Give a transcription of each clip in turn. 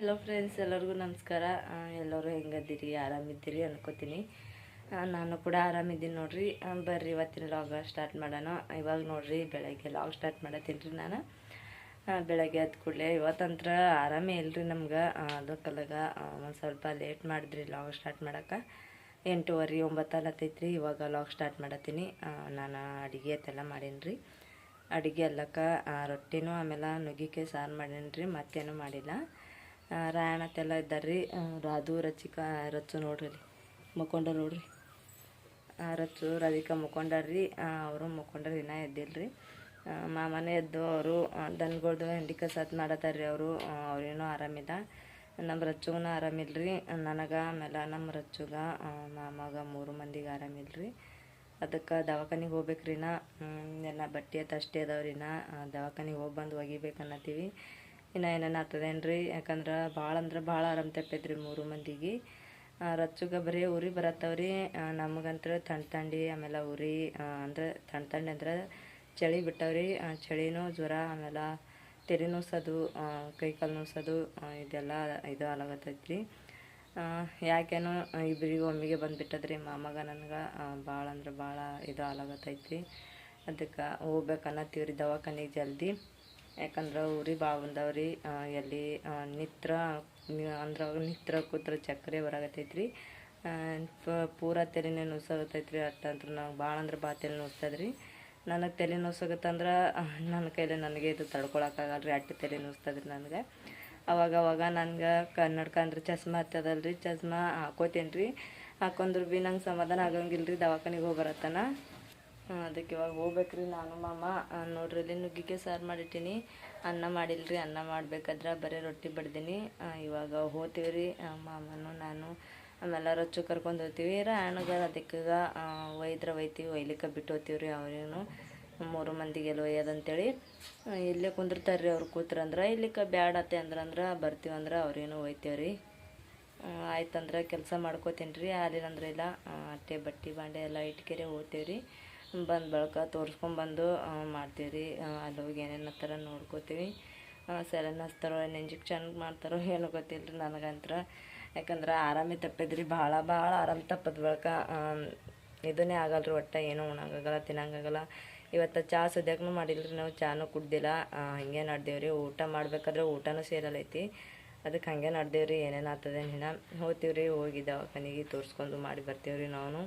Hello friends, ಎಲ್ಲರಿಗೂ ನಮಸ್ಕಾರ. ಎಲ್ಲರೂ ಹೆಂಗದ್ದೀರಿ? ಆರಾಮಿದ್ದೀರಿ ಅನ್ಕೋತೀನಿ. ನಾನು ಕೂಡ ಆರಾಮಿದ್ದೀನಿ ನೋಡ್ರಿ. ಬರ್ರಿ ಇವತ್ತಿನ ಲಾಗ ಸ್ಟಾರ್ಟ್ ಮಾಡೋಣ. ಇವಾಗ ನೋಡ್ರಿ ಬೆಳಗ್ಗೆ ಲಾಗ್ ಸ್ಟಾರ್ಟ್ ಮಾಡತ್ತೀನಿ ರೀ ನಾನು. ಬೆಳಗ್ಗೆ ಎದ್ದು ಕೂಡಲೇ ಇವತ್ತಂತ್ರ ಆರಾಮೇ ಇಲ್ಲರಿ ನಮ್ಗೆ. ಅದಕ್ಕಲ್ಲಾಗ ಒಂದು ಸ್ವಲ್ಪ ಲೇಟ್ ಮಾಡಿದ್ರಿ ಲಾಗ್ ಸ್ಟಾರ್ಟ್ ಮಾಡೋಕೆ. 8:30 9 ಆಗತ್ತೈತ್ರಿ. ಇವಾಗ ಲಾಗ್ ಸ್ಟಾರ್ಟ್ ಮಾಡತ್ತೀನಿ. ನಾನು ಅಡುಗೆ ಅಂತೆಲ್ಲ ಮಾಡೀನಿ ರೀ. ಅಡುಗೆ ಎಲ್ಲಕ್ಕೆ ರೊಟ್ಟಿನೂ ಆಮೇಲೆ ನುಗ್ಗಿಕಾಯಿ ಸಾರು ಮಾಡೀನಿ ರೀ. ಮತ್ತೇನೂ ಮಾಡಿಲ್ಲ. ರಾಯಣತ್ತೆಲ್ಲ ಇದ್ದಾರ್ರಿ. ರಾಧು ರಚ್ಚು ನೋಡ್ರಿ ಅಲ್ಲಿ ಮುಕ್ಕೊಂಡ ನೋಡ್ರಿ. ರಚ್ಚು ರಾಧಿಕಾ ಮುಕ್ಕೊಂಡಾರ್ರಿ. ಅವರು ಮುಕ್ಕೊಂಡ್ರಿ, ಇನ್ನೂ ಎದ್ದಿಲ್ರಿ. ಮಾಮನೇ ಎದ್ದು ಅವರು ದನಗಳ್ದು ಹೆಂಡಿ ಕಸಾತ್ ಮಾಡತ್ತಾರ್ರಿ. ಅವ್ರೇನೂ ಆರಾಮಿಲ್ಲ. ನಮ್ಮ ರಚ್ಚುಗೂ ಆರಾಮಿಲ್ರಿ. ನನಗೆ ಆಮೇಲೆ ನಮ್ಮ ರಚ್ಚುಗ ಮಾಮಗ 3 ಮಂದಿಗೆ ಆರಾಮಿಲ್ರಿ. ಅದಕ್ಕೆ ದವಾಖಾನಿಗೆ ಹೋಗ್ಬೇಕ್ರಿ. ಎಲ್ಲ ಬಟ್ಟೆ ಅಷ್ಟೇ ಅದಾವ್ರಿ. ದವಾಖಾನಿಗೆ ಹೋಗಿ ಬಂದು ಒಗಿಬೇಕನ್ನತ್ತೀವಿ. ಇನ್ನು ಏನೇನು ಆಗ್ತದೇನು ರೀ. ಯಾಕಂದ್ರೆ ಭಾಳ ಅಂದ್ರೆ ಭಾಳ ಆರಾಮ ತಪ್ಪೈತ್ರಿ 3 ಮಂದಿಗೆ. ರಚ್ಚುಗ ಬರೀ ಉರಿ ಬರತ್ತವ್ರಿ. ನಮಗಂತ್ರ ಥಂಡಿ ಆಮೇಲೆ ಉರಿ ಅಂದ್ರೆ ಥಂಡಿ ಅಂದ್ರೆ ಚಳಿ ಬಿಟ್ಟವ್ರಿ. ಚಳಿನೂ ಜ್ವರ ಆಮೇಲೆ ತೆರೆ ನುಸೋದು, ಕೈಕಾಲು ನುಸೋದು ಇದೆಲ್ಲ ಇದು ಆಲಾಗತ್ತೈತ್ರಿ. ಯಾಕೇನೋ ಇಬ್ಬರಿಗೂ ಒಮ್ಮೆಗೆ ಬಂದುಬಿಟ್ಟದ್ರಿ. ಮಾಮಗ ನನಗೆ ಭಾಳ ಅಂದ್ರೆ ಭಾಳ ಇದು ಆಲಾಗತ್ತೈತ್ರಿ. ಅದಕ್ಕೆ ಹೋಗ್ಬೇಕನ್ನತ್ತೀವ್ರಿ ದವಾಖಾನಿಗೆ ಜಲ್ದಿ. ಯಾಕಂದ್ರೆ ಉರಿ ಭಾಳ ಬಂದವ್ರಿ. ಎಲ್ಲಿ ನಿತ್ರ ಕೂತ್ರ ಚಕ್ಕರೆ ಬರಾಗತ್ತೈತ್ರಿ. ಪೂರ ತಲೆನೇ ನುಸಾಗತ್ತೈತ್ರಿ. ಅಟ್ಟಂದ್ರೆ ನಂಗೆ ಭಾಳ ಅಂದ್ರೆ ಭಾಳ ತಲೆ ನುಸ್ತದ್ರಿ. ನನಗೆ ತಲೆ ನುಸಾಗತ್ತಂದ್ರೆ ನನ್ನ ಕೈಲಿ ನನಗೆ ಇದು ತಡ್ಕೊಳಕ್ಕಾಗಲ್ರಿ. ಅಟ್ಟು ತಲೆ ನುಸ್ತದ್ರಿ ನನಗೆ. ಅವಾಗವಾಗ ನನಗೆ ಕನ್ನಡಕ ಅಂದ್ರೆ ಚಸ್ಮಾ ಹತ್ತದಲ್ರಿ. ಚಸ್ಮಾ ಹಾಕೋತೇನೆ ರೀ. ಹಾಕೊಂಡ್ರು ಭೀ ನಂಗೆ ಸಮಾಧಾನ ಆಗಂಗಿಲ್ಲ ರೀ ದವಾಖಾನಿಗೆ ಹೋಗಿ ಬರತ್ತನ. ಅದಕ್ಕೆ ಇವಾಗ ಹೋಗ್ಬೇಕ್ರಿ ನಾನು ಮಾಮ. ನೋಡ್ರಿ ಇಲ್ಲಿ ನುಗ್ಗಿಕಾಯಿ ಸಾರು ಮಾಡಿಟ್ಟೀನಿ. ಅನ್ನ ಮಾಡಿಲ್ರಿ. ಅನ್ನ ಮಾಡ್ಬೇಕಾದ್ರೆ ಬರೀ ರೊಟ್ಟಿ ಬಡ್ದೀನಿ. ಇವಾಗ ಹೋಗ್ತೀವ್ರಿ ಮಾಮನು ನಾನು ಆಮೇಲೆ ರೊಚ್ಚು ಕರ್ಕೊಂಡು ಹೋಗ್ತೀವಿ. ರಾಯಣಗ ಅದಕ್ಕೆ ಒಯ್ತೀವಿ. ಒಯ್ಲಿಕ್ಕೆ ಬಿಟ್ಟು ಹೋಗ್ತೀವ್ರಿ. ಅವ್ರೇನು 3 ಮಂದಿಗೆಲ್ಲ ಒಯ್ಯೋದಂತೇಳಿ ಇಲ್ಲೇ ಕುಂದಿರ್ತಾರ್ರಿ. ಅವ್ರು ಕೂತ್ರಂದ್ರೆ ಇಲ್ಲಿಕ್ಕೆ ಬ್ಯಾಡತ್ತೆ ಅಂದ್ರಂದ್ರೆ ಬರ್ತೀವಂದ್ರೆ ಅವ್ರೇನು ಒಯ್ತೇವ್ರಿ. ಆಯ್ತಂದ್ರೆ ಕೆಲಸ ಮಾಡ್ಕೋತೀನಿ ರೀ. ಆಲಿಲ್ಲಂದ್ರೆ ಇಲ್ಲ. ಅಟ್ಟೆ ಬಟ್ಟೆ ಬಾಂಡೆ ಎಲ್ಲ ಇಟ್ಕೆರೆ ಹೋಗ್ತೀವ್ರಿ. ಬಂದು ಬಳಕ ತೋರಿಸ್ಕೊಂಬಂದು ಮಾಡ್ತೀವಿ. ಅಲ್ಲಿ ಹೋಗಿ ಏನೇನು ಥರ ನೋಡ್ಕೋತೀವಿ. ಸೆಲೆನ್ ಹಚ್ತಾರೋ ಏನು ಇಂಜೆಕ್ಷನ್ ಮಾಡ್ತಾರೋ ಏನೋ ಗೊತ್ತಿಲ್ಲ ರೀ ನನಗಂತ್ರ. ಯಾಕಂದ್ರೆ ಆರಾಮೇ ತಪ್ಪಿದ್ರಿ. ಭಾಳ ಆರಾಮ ತಪ್ಪದ ಬಳಕ ಇದನ್ನೇ ಆಗಲ್ರಿ. ಒಟ್ಟು ಏನೂ ಉಣೋಕ್ಕಾಗಲ್ಲ, ತಿನ್ನೋಂಗಾಗಲ್ಲ. ಇವತ್ತು ಚಹಾ ಸದ್ಯಕ್ಕೂ ಮಾಡಿಲ್ರಿ. ನಾವು ಚಾನೂ ಕುಡ್ದಿಲ್ಲ. ಹಾಗೆ ನಡ್ದೇವ್ರಿ. ಊಟ ಮಾಡ್ಬೇಕಾದ್ರೆ ಊಟನೂ ಸೇರಲ್ಲೈತಿ. ಅದಕ್ಕೆ ಹಾಗೆ ನಡ್ದೇವ್ರಿ. ಏನೇನು ಆಗ್ತದೆ ಇನ್ನು ಹೋಗ್ತೀವ್ರಿ. ಹೋಗಿ ದವಾಖಾನಿಗೆ ತೋರಿಸ್ಕೊಂಡು ಮಾಡಿ ಬರ್ತೀವ್ರಿ ನಾವು.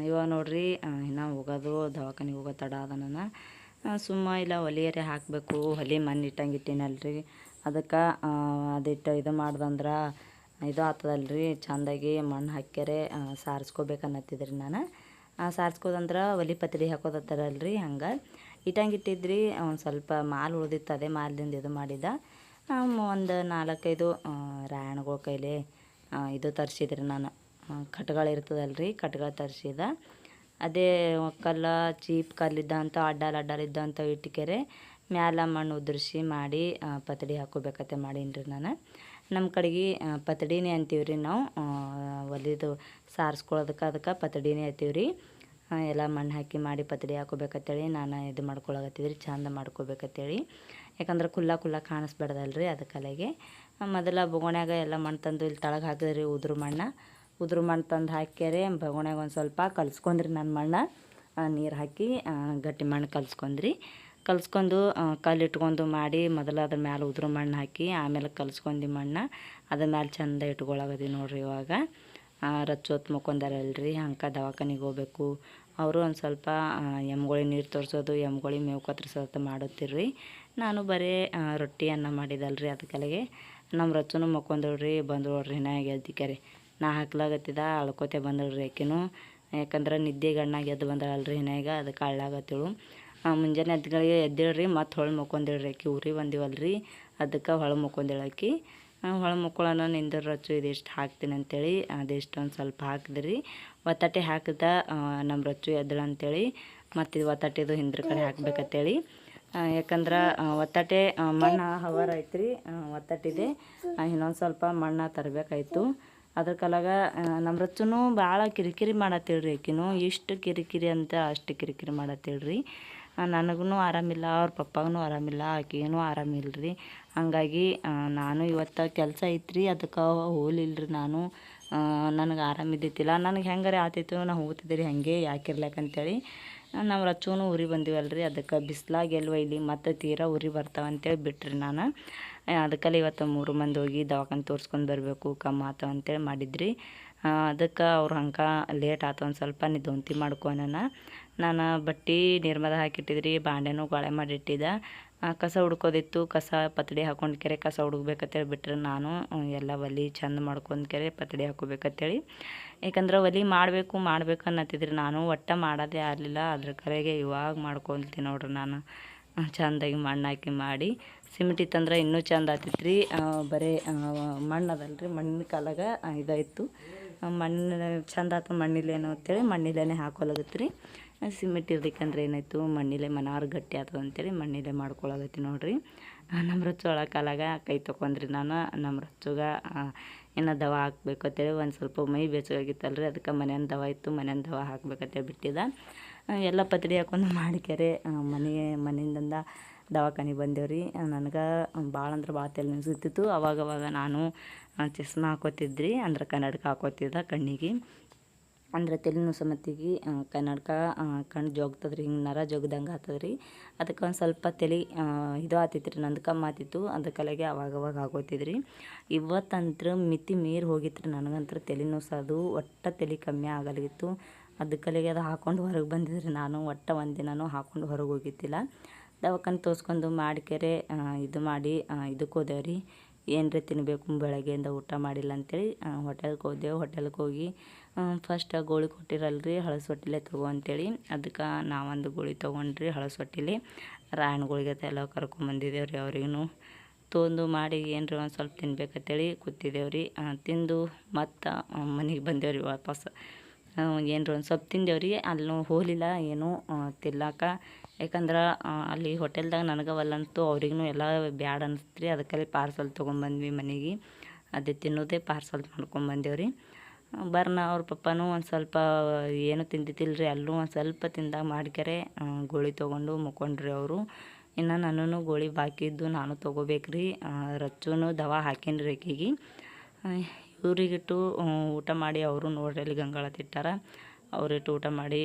ಇವಾಗ ನೋಡ್ರಿ ಇನ್ನು ಹೋಗೋದು ದವಾಖಾನಿಗೆ ಹೋಗೋ ತಡ ಅದ. ನಾನು ಸುಮ್ಮ ಇಲ್ಲ ಒಲೆಯರೆ ಹಾಕಬೇಕು. ಒಲೆ ಮಣ್ಣು ಇಟ್ಟಂಗಿಟ್ಟೀನಲ್ರಿ. ಅದಕ್ಕೆ ಅದಿಟ್ಟು ಇದು ಮಾಡ್ದಂದ್ರೆ ಇದು ಆಗ್ತದಲ್ರಿ. ಚೆಂದಾಗಿ ಮಣ್ಣು ಹಾಕ್ಯಾರೆ ಸಾರಿಸ್ಕೋಬೇಕನ್ನತ್ತಿದ್ರಿ ನಾನು. ಸಾರಿಸ್ಕೋದಂದ್ರೆ ಒಲೆ ಪತ್ರಿ ಹಾಕೋದತ್ತಾರಲ್ರಿ. ಹಂಗೆ ಇಟ್ಟಂಗಿಟ್ಟಿದ್ರಿ. ಒಂದು ಸ್ವಲ್ಪ ಮಾಲು ಉಳ್ದಿತ್ತು. ಅದೇ ಮಾಲಿಂದ ಇದು ಮಾಡಿದ. ಒಂದು 4-5 ರಾಯಣಗಳ ಕೈಲಿ ಇದು ತರಿಸಿದ್ರಿ ನಾನು. ಕಟ್ಗಳಿರ್ತದಲ್ರಿ. ಕಟ್ಗಳು ತರಿಸಿದ. ಅದೇ ಚೀಪ್ ಕಲ್ಲಿದ್ದಂಥ ಅಡ್ಡಾಲಿದ್ದಂಥ ಇಟ್ಕೆರೆ ಮ್ಯಾಲ ಮಣ್ಣು ಉದುರಿಸಿ ಮಾಡಿ ಪತಡಿ ಹಾಕೋಬೇಕತ್ತೆ ಮಾಡೀನಿ ರೀ ನಾನು. ನಮ್ಮ ಕಡೆಗೆ ಪತಡಿನೇ ಅಂತೀವ್ರಿ ನಾವು. ಒಲಿದು ಸಾರಿಸ್ಕೊಳ್ಳೋದಕ್ಕೆ ಅದಕ್ಕೆ ಪತಡಿನೇ ಅಂತೀವ್ರಿ. ಎಲ್ಲ ಮಣ್ಣು ಹಾಕಿ ಮಾಡಿ ಪತಡಿ ಹಾಕೋಬೇಕಂತೇಳಿ ನಾನು ಇದು ಮಾಡ್ಕೊಳಕತ್ತಿದ್ರಿ. ಚಂದ ಮಾಡ್ಕೋಬೇಕಂತೇಳಿ. ಯಾಕಂದ್ರೆ ಕುಲ್ಲ ಕಾಣಿಸ್ಬಾರ್ದಲ್ರಿ. ಅದಕ್ಕಲೆಗೆ ಮೊದಲ ಬೊಗಣ್ಯಾಗ ಎಲ್ಲ ಮಣ್ಣು ತಂದು ಇಲ್ಲಿ ತಳಗೆ ಹಾಕಿದ್ರಿ. ಉದುರು ಮಣ್ಣು ತಂದು ಹಾಕ್ಯಾರೆ ಬೊಗಣ್ಯಾಗ ಒಂದು ಸ್ವಲ್ಪ ಕಲ್ಸ್ಕೊಂಡ್ರಿ. ನನ್ನ ಮಣ್ಣು ನೀರು ಹಾಕಿ ಗಟ್ಟಿ ಮಣ್ಣು ಕಲ್ಸ್ಕೊಂಡು ಕಲ್ಲಿಟ್ಕೊಂಡು ಮಾಡಿ ಮೊದಲು ಅದ್ರ ಮ್ಯಾಲೆ ಉದುರು ಮಣ್ಣು ಹಾಕಿ ಆಮೇಲೆ ಕಲ್ಸ್ಕೊಂಡು ಮಣ್ಣು ಅದ್ರ ಮ್ಯಾಲೆ ಚೆಂದ ಇಟ್ಕೊಳಗದಿ ನೋಡ್ರಿ. ಇವಾಗ ರಚ್ಚೋತ್ ಮುಕ್ಕೊಂಡಾರಲ್ರಿ. ಹಂಗೆ ದವಾಖಾನಿಗೆ ಹೋಗ್ಬೇಕು. ಅವರು ಒಂದು ಸ್ವಲ್ಪ ಎಮ್ಗಳಿಗೆ ನೀರು ತೋರಿಸೋದು, ಎಮ್ಗಳಿಗೆ ಮೇವು ಕತ್ತರಿಸೋದು ಮಾಡುತ್ತೀರ್ರಿ. ನಾನು ಬರೀ ರೊಟ್ಟಿ ಅನ್ನ ಮಾಡಿದಲ್ರಿ. ಅದಕ್ಕೆಲೆಗೆ ನಮ್ಮ ರಚ್ಚುನು ಮುಕ್ಕೊಂಡವ್ರಿ. ಬಂದೋಳ್ರಿ ನಾ ಗೆಲ್ತಿಕ್ಯಾರಿ. ನಾ ಹಾಕ್ಲಾಗತ್ತಿದ ಅಳ್ಕೋತೆ ಬಂದಳ್ರಿ ಆಕಿನೂ. ಯಾಕಂದ್ರೆ ನಿದ್ದೆ ಗಣ್ಣಾಗ ಎದ್ದು ಬಂದಳಲ್ರಿ ಹಿನಾಗ. ಅದಕ್ಕೆ ಅಳ್ಳಾಗತ್ತಿಳು. ಮುಂಜಾನೆ ಎದ್ದೇಳ್ರಿ ಮತ್ತು ಹೊಳ್ಳಿ ಮುಕ್ಕೊಂದೇಳ್ರಿ ಆಕಿ. ಉರಿ ಬಂದಿವಲ್ರಿ. ಅದಕ್ಕೆ ಹೊಳ್ಳಿ ಮುಕ್ಕೊಂದೇಳಾಕಿ. ಹೊಳ್ಳಿ ಮುಕ್ಕೊಳ್ಳೋಣ ನಿಂದ್ರ ರಚ್ಚು ಇದಿಷ್ಟು ಹಾಕ್ತೀನಿ ಅಂತೇಳಿ ಅದಿಷ್ಟು ಒಂದು ಸ್ವಲ್ಪ ಹಾಕಿದ್ರಿ. ಒತ್ತಟೆ ಹಾಕಿದ ನಮ್ಮ ರಚ್ಚು ಎದ್ದಳಂತೇಳಿ ಮತ್ತು ಇದು ಒತ್ತಟೆದು ಹಿಂದ್ರ ಕಡೆ ಹಾಕ್ಬೇಕಂತೇಳಿ. ಯಾಕಂದ್ರೆ ಒತ್ತಟೆ ಮಣ್ಣು ಹವರ್ ಐತ್ರಿ. ಒತ್ತಟಿದೆ ಇನ್ನೊಂದು ಸ್ವಲ್ಪ ಮಣ್ಣು ತರಬೇಕಾಯ್ತು. ಅದ್ರ ಕಲಾಗ ನಮ್ಮ ರಚ್ಚುನು ಭಾಳ ಕಿರಿಕಿರಿ ಮಾಡತ್ತೇಳ್ರಿ ಆಕಿನೂ. ಇಷ್ಟು ಕಿರಿಕಿರಿ ಅಂತ ಅಷ್ಟು ಕಿರಿಕಿರಿ ಮಾಡತ್ತೇಳ್ರಿ. ನನಗೂ ಆರಾಮಿಲ್ಲ, ಅವ್ರ ಪಪ್ಪಾಗೂ ಆರಾಮಿಲ್ಲ, ಆಕೆಗೂ ಆರಾಮಿಲ್ಲ ರೀ. ಹಂಗಾಗಿ ನಾನು ಇವತ್ತು ಕೆಲಸ ಐತ್ರಿ, ಅದಕ್ಕೆ ಹೋಗ್ಲಿಲ್ಲ ರೀ ನಾನು. ನನಗೆ ಆರಾಮಿದ್ದಿತ್ತಿಲ್ಲ, ನನಗೆ ಹೆಂಗಾರೆ ಆತಿತ್ತು, ನಾ ಹೋಗ್ತಿದ್ದೆ ರೀ ಹಾಗೆ ಯಾಕಿರ್ಲಕ್ಕಂತೇಳಿ. ನಮ್ಮ ರಚ್ಚೂನು ಊರಿ ಬಂದಿವಲ್ರಿ, ಅದಕ್ಕೆ ಬಿಸ್ಲಾಗ ಎಲ್ಲಿ ಒಯ್ಲಿ ಮತ್ತು ತೀರಾ ಊರಿ ಬರ್ತಾವಂತೇಳಿ ಬಿಟ್ರಿ ನಾನು. ಅದಕ್ಕಲ್ಲಿ ಇವತ್ತು 3 ಮಂದಿ ಹೋಗಿ ದವಾಖಾನೆ ತೋರಿಸ್ಕೊಂಡು ಬರಬೇಕು, ಕಮ್ಮಿ ಆತು ಅಂತೇಳಿ ಮಾಡಿದ್ರಿ. ಅದಕ್ಕೆ ಅವ್ರು ಹಂಗೆ ಲೇಟ್ ಆತು, ಒಂದು ಸ್ವಲ್ಪ ನಿದ್ದೊಂತಿ ಮಾಡ್ಕೊನ. ನಾನು ಬಟ್ಟೆ ನೀರ್ಮದ ಹಾಕಿಟ್ಟಿದ್ರಿ, ಬಾಂಡೆನೂ ಗಾಳೆ ಮಾಡಿಟ್ಟಿದ್ದೆ. ಕಸ ಹುಡ್ಕೋದಿತ್ತು, ಕಸ ಪತ್ಡಿ ಹಾಕೊಂಡು ಕೆರೆ ಕಸ ಹುಡುಕ್ಬೇಕಂತೇಳಿ ಬಿಟ್ರೆ ನಾನು ಎಲ್ಲ ಒಲೆ ಚಂದ ಮಾಡ್ಕೊಂಡು ಕೆರೆ ಪತ್ಡಿ ಹಾಕೋಬೇಕಂತೇಳಿ. ಯಾಕಂದ್ರೆ ಒಲೆ ಮಾಡಬೇಕು ಅನ್ನತ್ತಿದ್ರಿ, ನಾನು ಒಟ್ಟು ಮಾಡೋದೇ ಆಗಲಿಲ್ಲ. ಅದ್ರ ಕರೆಗೆ ಇವಾಗ ಮಾಡ್ಕೊಳ್ತೀನಿ ನೋಡ್ರಿ ನಾನು. ಚೆಂದಾಗಿ ಮಣ್ಣು ಹಾಕಿ ಮಾಡಿ ಸಿಮೆಂಟ್ ಇತ್ತಂದ್ರೆ ಇನ್ನೂ ಚೆಂದ ಆಗ್ತಿತ್ತು. ಬರೀ ಮಣ್ಣು ಅದಲ್ರಿ, ಮಣ್ಣಿನ ಕಾಲಾಗ ಇದಾಯಿತು. ಮಣ್ಣು ಚೆಂದ ಆಯ್ತು, ಮಣ್ಣಿಲೇನು ಅಂತೇಳಿ ಮಣ್ಣಿಲೇ ಹಾಕೊಲಾಗತ್ತೆ ರೀ. ಸಿಮೆಂಟ್ ಇರ್ಲಿಕ್ಕಂದ್ರೆ ಏನಾಯಿತು, ಮಣ್ಣಿಲೆ ಮನಾರು ಗಟ್ಟಿ ಆಗ್ತದೆ ಅಂತೇಳಿ ಮಣ್ಣಿಲೆ ಮಾಡ್ಕೊಳಗತ್ತಿ ನೋಡ್ರಿ. ನಮ್ಮ ರಚ್ಚು ಒಳ ಕಾಲಾಗ ಕೈ ತೊಗೊಂಡ್ರಿ ನಾನು. ನಮ್ಮ ರಚ್ಚುಗ ಏನೋ ದವಾ ಹಾಕ್ಬೇಕು ಅಂತೇಳಿ ಒಂದು ಸ್ವಲ್ಪ ಮೈ ಬೆಚ್ಚಗಾಗಿತ್ತಲ್ರಿ, ಅದಕ್ಕೆ ಮನೆಯನ್ ದವಾ ಇತ್ತು, ಮನೆಯನ್ ದವಾ ಹಾಕ್ಬೇಕಂತೇಳಿ ಬಿಟ್ಟಿದ್ದ. ಎಲ್ಲ ಪತ್ಡಿ ಹಾಕೊಂಡು ಮಾಡಿಕೆರೆ ಮನೆಯಿಂದ ದವಾಖಾನೆ ಬಂದೇವ್ರಿ. ನನಗೆ ಭಾಳ ಅಂದ್ರೆ ಭಾಳ ತಲೆ ನುಸುತ್ತಿತ್ತು. ಅವಾಗವಾಗ ನಾನು ಚಸ್ಮಾ ಹಾಕೋತಿದ್ರಿ, ಅಂದ್ರೆ ಕನ್ನಡಕ ಹಾಕೋತಿದ್ದ ಕಣ್ಣಿಗೆ. ಅಂದ್ರೆ ತಲೆ ನುಸಮತ್ತಿಗೆ ಕನ್ನಡಕ ಕಣ್ಣು ಜೋಗ್ತದ್ರಿ, ಹಿಂಗೆ ನರ ಜೋಗ್ದಂಗೆ ಆಗ್ತದ್ರಿ. ಅದಕ್ಕೆ ಒಂದು ಸ್ವಲ್ಪ ತಲೆ ಇದು ಆತಿತ್ತು ರೀ, ನಂದು ಕಮ್ಮಿ ಆತಿತ್ತು. ಅದಕ್ಕಲೆಗೆ ಅವಾಗವಾಗ ಹಾಕೋತಿದ್ರಿ. ಇವತ್ತಂತ್ರ ಮಿತಿ ಮೀರಿ ಹೋಗಿತ್ತು ರೀ, ನನಗಂತೂ ತಲೆ ನುಸೋದು ಒಟ್ಟು ತಲೆ ಕಮ್ಮಿ ಆಗಲಿತ್ತು. ಅದಕ್ಕಲೆಗೆ ಅದು ಹಾಕ್ಕೊಂಡು ಹೊರಗೆ ಬಂದಿದ್ರಿ ನಾನು. ಒಟ್ಟು ಒಂದಿನೂ ಹಾಕ್ಕೊಂಡು ಹೊರಗೆ ಹೋಗಿದ್ದಿಲ್ಲ. ದವಾಖಾನೆ ತೋರಿಸ್ಕೊಂಡು ಮಾಡಿಕೆರೆ ಇದು ಮಾಡಿ ಇದಕ್ಕೆ ಹೋದೇವ್ರಿ. ಏನರೇ ತಿನ್ನಬೇಕು, ಬೆಳಗ್ಗೆಯಿಂದ ಊಟ ಮಾಡಿಲ್ಲ ಅಂಥೇಳಿ ಹೋಟೆಲ್ಗೆ ಹೋದೆವು. ಹೋಟೆಲ್ಗೆ ಹೋಗಿ ಫಸ್ಟ್ ಗೋಳಿ ಕೊಟ್ಟಿರಲ್ರಿ, ಹಳಸು ಹೊಟ್ಟಿಲೆ ತಗೋ ಅಂತೇಳಿ. ಅದಕ್ಕೆ ನಾವೊಂದು ಗೋಳಿ ತೊಗೊಂಡ್ರಿ ಹಳಸು ಹೊಟ್ಟಿಲೆ. ರಾಯಣ್ಗಳಿಗೆ ಎಲ್ಲ ಕರ್ಕೊಂಬಂದಿದ್ದೇವ್ರಿ. ಅವ್ರಿಗೂ ತೊಂದು ಮಾಡಿ ಏನರ ಒಂದು ಸ್ವಲ್ಪ ತಿನ್ಬೇಕಂತೇಳಿ ಕೂತಿದ್ದೇವ್ರಿ. ತಿಂದು ಮತ್ತು ಮನೆಗೆ ಬಂದೇವ್ರಿ ವಾಪಸ್. ಏನರ ಒಂದು ಸ್ವಲ್ಪ ತಿಂದೇವ್ರಿ. ಅಲ್ಲೂ ಹೋಗಲಿಲ್ಲ ಏನೂ ತಿನ್ಲಾಕ. ಯಾಕಂದ್ರೆ ಅಲ್ಲಿ ಹೋಟೆಲ್ದಾಗ ನನಗೆ ಒಲ್ಲಂತೂ ಅವ್ರಿಗೂ ಎಲ್ಲ ಬ್ಯಾಡ ಅನಿಸ್ತ್ರಿ. ಅದಕ್ಕೆ ಪಾರ್ಸಲ್ ತೊಗೊಂಬಂದ್ವಿ ಮನೆಗೆ. ಅದೇ ತಿನ್ನೋದೇ ಪಾರ್ಸಲ್ ಮಾಡ್ಕೊಂಬಂದೇವ್ರಿ. ಬರ್ನ ಅವ್ರ ಪಪ್ಪನೂ ಒಂದು ಸ್ವಲ್ಪ ಏನೂ ತಿಂದಿದ್ದಿಲ್ರಿ, ಅಲ್ಲೂ ಒಂದು ಸ್ವಲ್ಪ ತಿಂದಾಗ ಮಾಡ್ಕೆರೆ ಗೋಳಿ ತೊಗೊಂಡು ಮುಕ್ಕೊಂಡ್ರಿ ಅವರು. ಇನ್ನು ನನ್ನೂ ಗೋಳಿ ಬಾಕಿ ಇದ್ದು ನಾನು ತೊಗೋಬೇಕ್ರಿ. ರಚ್ಚೂನು ದವಾ ಹಾಕೇನ್ರಿ ಆಕೆಗೆ. ಇವ್ರಿಗಿಟ್ಟು ಊಟ ಮಾಡಿ ಅವರು ನೋಡ್ರಿ ಅಲ್ಲಿ ಗಂಗಾಳತಿಟ್ಟಾರ. ಅವ್ರಿಟ್ಟು ಊಟ ಮಾಡಿ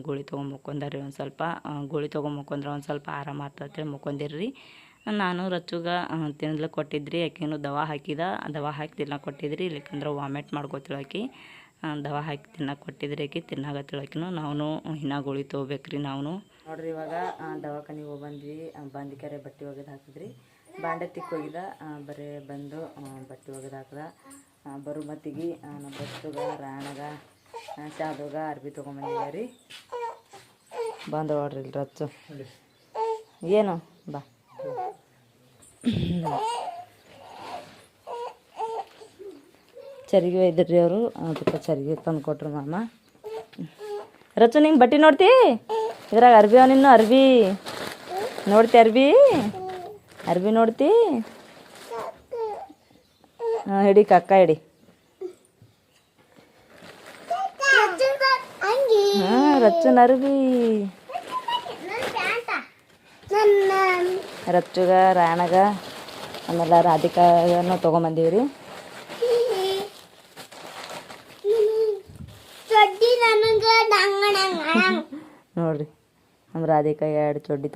ಗೋಳಿ ತೊಗೊಂಬಕ್ಕೊಂಡಾರಿ. ಒಂದು ಸ್ವಲ್ಪ ಗೋಳಿ ತೊಗೊಂಬಕ್ಕೊಂಡ್ರೆ ಒಂದು ಸ್ವಲ್ಪ ಆರಾಮ ಆಗ್ತದೆ ಮುಕ್ಕೊಂಡಿರ್ರಿ. ನಾನು ರಚ್ಚುಗ ತಿನ್ಲಿಕ್ಕೆ ಕೊಟ್ಟಿದ್ರಿ, ಆಕೆನೂ ದವಾ ಹಾಕಿದ, ದವಾ ಹಾಕಿ ತಿನ್ನಕ್ಕೆ ಕೊಟ್ಟಿದ್ರಿ. ಇಲ್ಲಿಕಂದ್ರೆ ವಾಮಿಟ್ ಮಾಡ್ಕೋತಿಳಾಕಿ. ದವಾ ಹಾಕಿ ತಿನ್ನಕ್ಕೆ ಕೊಟ್ಟಿದ್ರಿ, ಆಕೆ ತಿನ್ನಾಗತ್ತಿಳಾಕಿನೂ. ನಾವು ಇನ್ನೂ ಗೋಳಿ ತೊಗೋಬೇಕ್ರಿ. ನಾವು ನೋಡ್ರಿ ಇವಾಗ ದವಾಖಾನಿಗೆ ಹೋಗಿ ಬಂದ್ವಿ. ಬಂದು ಕೆರೆ ಬಟ್ಟೆ ಒಗೆದು ಹಾಕಿದ್ರಿ, ಬಾಂಡೆ ತಿಕ್ಕಿ ಹೋಗಿದ. ಬರೀ ಬಂದು ಬಟ್ಟೆ ಒಗೆದು ಹಾಕಿದ. ಬರೋ ಮತ್ತಿಗೆ ನಮ್ಮ ಬಸ್ಸುಗ ರಾಣಗ ಶಾದುಗ ಅರ್ಬಿ ತೊಗೊಂಬಂದಿದ್ದೀವಿ. ಬಂದು ನೋಡ್ರಿ ಇಲ್ಲಿ ರಚ್ಚು ಏನು ಬಾ ಚರಿಗೆ ಒಯ್ದ್ರಿ ಅವರು. ಅದಕ್ಕೆ ಚರಿಗೆ ತಂದು ಕೊಟ್ರು ಮಾಮ. ರಚ್ಚು ನಿಂಗೆ ಬಟ್ಟೆ ನೋಡ್ತಿ? ಇದ್ರಾಗ ಅರ್ಬಿ ಅವನಿನ್ನು ಅರ್ಬಿ ನೋಡ್ತಿ? ಅರ್ಬಿ ನೋಡ್ತಿ? ಹಾಂ ಹಿಡಿ ಕಕ್ಕ ಹಿಡಿ. ಹಾಂ ರಚ್ಚುನ ಅರ್ಬಿ. ರಚ್ಚುಗ ರಾಣಗ ಆಮೇಲೆ ರಾಧಿಕಾನು ತೊಗೊಂಬಂದೀವ್ರಿ. ನೋಡ್ರಿ ನಮ್ಮ ರಾಧಿಕಾ 2 ಚಡ್ಡಿ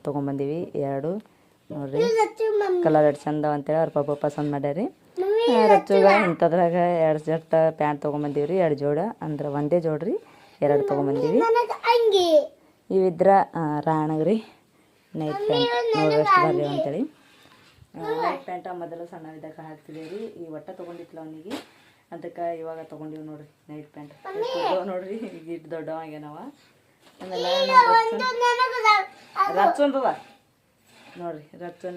ತೊಗೊಂಬಂದೀವಿ 2 ನೋಡ್ರಿ. ಕಲರ್ 2 ಚಂದ ಅಂತೇಳಿ ಅವ್ರ ಪಾಪ ಪಸಂದ್ ಮಾಡ್ಯಾರಿ. ರಚ್ಚುಗ ಇಂಥದ್ರಾಗ 2 ಜೊತೆ ಪ್ಯಾಂಟ್ ತೊಗೊಂಬಂದೀವ್ರಿ. 2 ಜೋಡ ಅಂದ್ರೆ ಒಂದೇ ಜೋಡ್ರಿ 2 ತೊಗೊಂಬಂದೀವಿ. ಇವಿದ್ರ ರಾಣಗ್ರಿ ನೈಟ್ ಪ್ಯಾಂಟ್ ನೋಡ್ರಷ್ಟು ಬರ್ರಿ ಅಂತೇಳಿ. ನೈಟ್ ಪ್ಯಾಂಟ ಮೊದಲು ಸಣ್ಣವಿದ್ದಾಗ ಹಾಕ್ತಿದ್ದೀವಿ. ಈ ಒಟ್ಟ ತೊಗೊಂಡಿತ್ಲ ಅವನಿಗೆ, ಅದಕ್ಕೆ ಇವಾಗ ತೊಗೊಂಡಿವಿ ನೋಡ್ರಿ ನೈಟ್ ಪ್ಯಾಂಟ್. ನೋಡ್ರಿ ಈಗ ಇಟ್ಟು ದೊಡ್ಡವಾಗ್ಯಾನವ. ಆಮೇಲೆ ರಚ್ಚೊಂದದ ನೋಡ್ರಿ,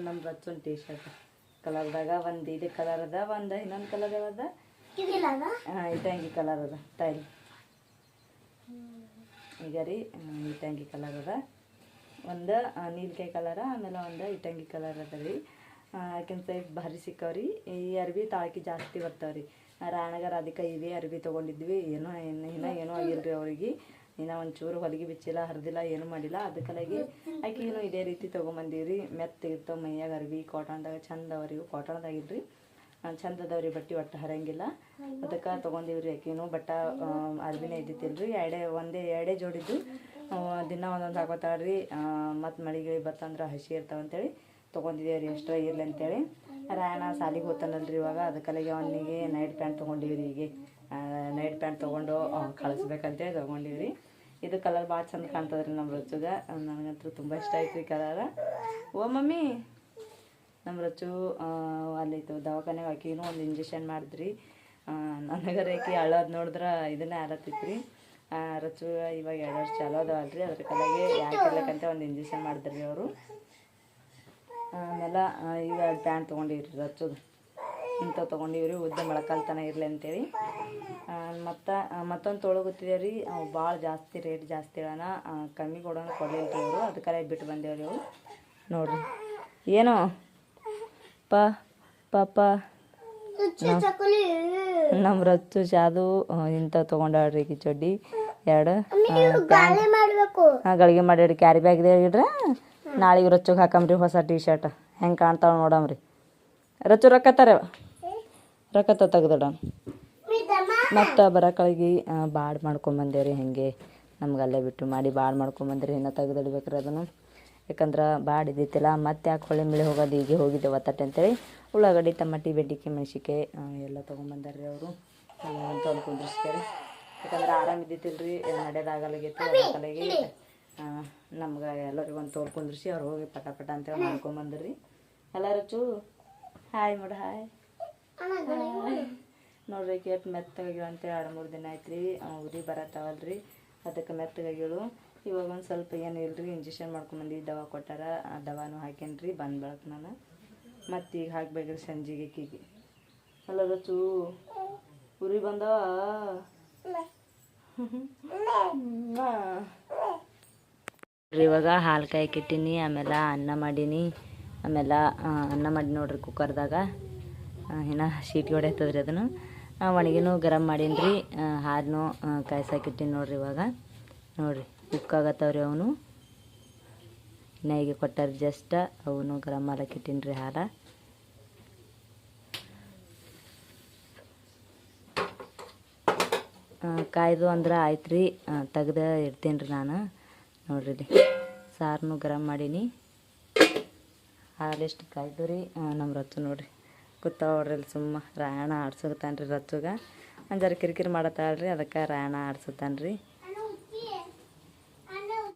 ನಮ್ಮ ರಚ್ಚೊಂದು ಟೀ ಶರ್ಟ್ ಕಲರ್ದಾಗ ಒಂದು ಇದು ಕಲರ್ ಅದ, ಒಂದು ಇನ್ನೊಂದು ಕಲರ್ ಯಾವ್ದ ಇಟಂಗಿ ಕಲರ್ ಅದ ಟೈಲ್. ಈಗ ರೀ ಇಟಂಗಿ ಕಲರ್ ಅದ, ಒಂದು ನೀಲ್ಕಾಯಿ ಕಲರ, ಆಮೇಲೆ ಒಂದು ಇಟಂಗಿ ಕಲರ್ ಅದ ರೀ. ಯಾಕೆಂತ ಸೈಜ್ ಭಾರಿ ಸಿಕ್ಕವ್ರಿ. ಈ ಅರ್ಬಿ ತಾಳಕಿ ಜಾಸ್ತಿ ಬರ್ತಾವ್ರಿ. ರಾಣಗ ರಾಧಿಕಾ ಇವೇ ಅರ್ಬಿ ತೊಗೊಂಡಿದ್ವಿ. ಏನೋ ಆಗಿಲ್ರಿ ಅವ್ರಿಗೆ. ಇನ್ನು ಒಂಚೂರು ಹೊಲಿಗೆ ಬಿಚ್ಚಿಲ್ಲ ಹರಿದಿಲ್ಲ ಏನೂ ಮಾಡಿಲ್ಲ. ಅದಕ್ಕಾಗಿ ಆಕಿನೂ ಇದೇ ರೀತಿ ತೊಗೊಂಬಂದೀವ್ರಿ. ಮೆತ್ತಿಗಿರ್ತಾವೆ ಮೈಯಾಗ ಅರ್ವಿ ಕಾಟನ್ದಾಗ ಚಂದ ಅವ್ರಿ, ಕಾಟನ್ದಾಗಿಲ್ರಿ ಚಂದ ಅದಾವ್ರಿ ಬಟ್ಟೆ ಒಟ್ಟು ಹರಂಗಿಲ್ಲ. ಅದಕ್ಕೆ ತೊಗೊಂಡಿವ್ರಿ. ಆಕಿನೂ ಬಟ್ಟ ಅರ್ವಿನೇ ಇದ್ದಿತ್ತಿಲ್ರಿ. ಎರಡೇ ಜೋಡಿದ್ದು ದಿನ ಒಂದೊಂದು ಹಾಕೋತಾಳ್ರಿ. ಮತ್ತು ಮಳಿಗೆ ಬರ್ತಂದ್ರೆ ಹಸಿ ಇರ್ತಾವಂತೇಳಿ ತೊಗೊಂಡಿದ್ದೀವ್ರಿ, ಎಕ್ಸ್ಟ್ರಾ ಇರಲಿ ಅಂತೇಳಿ. ರಾಯಣ ಸಾಲಿಗೆ ಹೋಗ್ತಾನಲ್ರಿ ಇವಾಗ, ಅದಕ್ಕಾಗಿ ಅವನಿಗೆ ನೈಟ್ ಪ್ಯಾಂಟ್ ತೊಗೊಂಡಿವ್ರಿ. ಹೀಗೆ ನೈಟ್ ಪ್ಯಾಂಟ್ ತೊಗೊಂಡು ಕಳಿಸ್ಬೇಕಂತೇಳಿ ತೊಗೊಂಡಿವ್ರಿ. ಇದು ಕಲರ್ ಭಾಳ ಚಂದ ಕಾಣ್ತದ್ರಿ ನಮ್ಮ ರಚ್ಚುಗೆ. ನನಗಂತೂ ತುಂಬ ಇಷ್ಟ ಆಯ್ತು ಈ ಕಲರ್. ಓ ಮಮ್ಮಿ, ನಮ್ಮ ರಚ್ಚು ಅಲ್ಲಿತ್ತು ದವಾಖಾನೆಗೆ ಆಕಿನೂ ಒಂದು ಇಂಜೆಕ್ಷನ್ ಮಾಡಿದ್ರಿ. ನನಗರ ಆಕಿ ಅಳೋದು ನೋಡಿದ್ರೆ ಇದನ್ನೇ ಆಲತ್ತಿತ್ರಿ. ರಚ್ಚು ಇವಾಗ 2 ವರ್ಷ ಚಾಲೋ ಅದಾವಲ್ರಿ, ಅದ್ರ ಕಲಾಗೆ ಯಾಕಿರ್ಲಕ್ಕಂತ ಒಂದು ಇಂಜೆಕ್ಷನ್ ಮಾಡಿದ್ರಿ ಅವರು. ಆಮೇಲೆ ಈಗ ಪ್ಯಾಂಟ್ ತೊಗೊಂಡಿವ್ರಿ ರಚ್ಚುದು. ಇಂಥವು ತೊಗೊಂಡಿವ್ರಿ, ಉದ್ದ ಮೊಳಕಾಲು ತನಕ ಇರಲಿ ಅಂತೇಳಿ. ಮತ್ತೊಂದು ತೊಳಗುತ್ತಿದ್ದೇವೆ ರೀ. ಅವು ಭಾಳ ಜಾಸ್ತಿ ರೇಟ್ ಜಾಸ್ತಿ ಹೇಳೋಣ, ಕಮ್ಮಿ ಕೊಡೋಣ ಕೊಡಲಿಲ್ಲ ರೀ ಅವರು. ಅದಕ್ಕೆ ಬಿಟ್ಟು ಬಂದೇವ್ರಿ ಅವು. ನೋಡಿರಿ ಏನೋ ಪಾಪ ನಮ್ಮ ರಚ್ಚು ಶಾದು ಇಂಥವು ತೊಗೊಂಡಾಳ್ರಿ ಈ ಚಡ್ಡಿ 2 ಗಳಿಗೆ ಮಾಡಿ ಕ್ಯಾರಿ ಬ್ಯಾಗ್ದೆ ಇಡ್ರ. ನಾಳೆಗೆ ರಚ್ಚುಗೆ ಹಾಕಂಬ್ರಿ ಹೊಸ ಟೀ ಶರ್ಟ್. ಹೆಂಗೆ ಕಾಣ್ತಾವೆ ನೋಡಮ್ರಿ. ರಚ್ಚು ರೊಕ್ಕ ತೆಗ್ದಿಡ. ಮತ್ತು ಬರೋಕಳಿಗೆ ಬಾಡ್ ಮಾಡ್ಕೊಂಬಂದೇವ್ರಿ. ಹಾಗೆ ನಮ್ಗೆ ಅಲ್ಲೇ ಬಿಟ್ಟು ಮಾಡಿ ಬಾಡ್ ಮಾಡ್ಕೊಂಬಂದ್ರಿ. ಇನ್ನೂ ತೆಗ್ದಿಡ್ಬೇಕ್ರಿ ಅದನ್ನು, ಯಾಕಂದ್ರೆ ಬಾಡ್ ಇದ್ದಿತ್ತಿಲ್ಲ. ಮತ್ತೆ ಯಾಕೆ ಹೊಳೆ ಮೇಲೆ ಹೋಗೋದು, ಹೀಗೆ ಹೋಗಿದ್ದೆ ಒತ್ತಟ್ಟೆ ಅಂತೇಳಿ ಉಳ್ಳಾಗಡ್ಡಿ ಟಮಟಿ ಬೆಂಡಿಕಾಯಿ ಮೆಣಸಿಕಾಯಿ ಎಲ್ಲ ತೊಗೊಂಬಂದಾರ್ರಿ ಅವರು. ತಂದು ಕುಂದ್ರಿಸ್ಕೇರಿ, ಯಾಕಂದ್ರೆ ಆರಾಮ ಇದ್ದಿತ್ತಿಲ್ರಿ, ನಡೆಯೋದಾಗಲಾಗಿತ್ತು. ಅದಕ್ಕಾಗಿ ನಮ್ಗೆ ಎಲ್ಲರಿಗೂ ಒಂದು ತೋಲ್ ಕುಂದ್ರಿಸಿ ಅವ್ರು ಹೋಗಿ ಪಟ ಅಂತೇಳಿ ಮಾಡ್ಕೊಂಬಂದ್ರಿ. ಎಲ್ಲ ರಚ್ಚು ಹಾಯ್ ಮಾಡು, ಹಾಯ್ ನೋಡ್ರಿ. ಕೇಟ್ ಮೆತ್ತಗಾಗಿಳು ಅಂತೇಳಿ 2-3 ದಿನ ಆಯ್ತು ರೀ. ಉರಿ ಬರತ್ತಾವಲ್ರಿ, ಅದಕ್ಕೆ ಮೆತ್ತಗಾಗಿಳು. ಇವಾಗ ಒಂದು ಸ್ವಲ್ಪ ಏನು ಇಲ್ರಿ, ಇಂಜೆಕ್ಷನ್ ಮಾಡ್ಕೊಂಬಂದು ದವಾ ಕೊಟ್ಟಾರ. ಆ ದವಾನು ಹಾಕೇನ್ರಿ ಬಂದು ಬೆಳಕು ನಾನು. ಮತ್ತು ಈಗ ಹಾಕ್ಬೇಕ್ರಿ ಸಂಜೆಗೆ ಕೀಗೆ. ಅಲ್ಲ ರಚ್ಚು ಉರಿ ಬಂದವ. ಇವಾಗ ಹಾಲು ಕಾಯಕ್ಕಿಟ್ಟೀನಿ, ಆಮೇಲೆ ಅನ್ನ ಮಾಡೀನಿ. ಆಮೇಲೆ ಅನ್ನ ಮಾಡಿ ನೋಡ್ರಿ ಕುಕ್ಕರ್ದಾಗ. ಇನ್ನು ಶೀಟ್ಗೆ ಹೊಡೆಯತ್ತದ್ರಿ ಅದನ್ನು. ಒಣಗಿನೂ ಗರಂ ಮಾಡೀನಿ ರೀ. ಹಾಲನ್ನು ಕಾಯ್ಸಾಕಿಟ್ಟಿನಿ ನೋಡ್ರಿ. ಇವಾಗ ನೋಡಿರಿ ಕುಕ್ಕಾಗತ್ತವ್ರಿ ಅವನು. ನೈಗೆ ಕೊಟ್ಟಾರ ಜಸ್ಟ್, ಅವನು ಗರಂ ಮಾಡಕ್ಕಿಟ್ಟಿನಿ ರೀ ಹಾಲು. ಕಾಯ್ದು ಅಂದ್ರೆ ಆಯ್ತು ರೀ, ತೆಗ್ದು ಇಡ್ತೀನಿ ರೀ ನಾನು. ನೋಡ್ರಿ ಇಲ್ಲಿ ಸಾರನು ಗರಂ ಮಾಡೀನಿ. ಹಾಲೆಷ್ಟು ಕಾಯ್ದು ರೀ. ನಮ್ಮ ರಚ್ಚು ನೋಡ್ರಿ ಕೂತಾವ್ರಿ ಇಲ್ಲಿ ಸುಮ್ಮ ರಾಯಣ ಆಡ್ಸೋತಾನೆ ರೀ. ರಚ್ಚುಗೆ ಒಂದು ಜರ ಕಿರಿಕಿರಿ ಮಾಡತ್ತಾಳ್ರಿ, ಅದಕ್ಕೆ ರಾಯಣ ಆಡ್ಸುತ್ತಾನೆ ರೀ.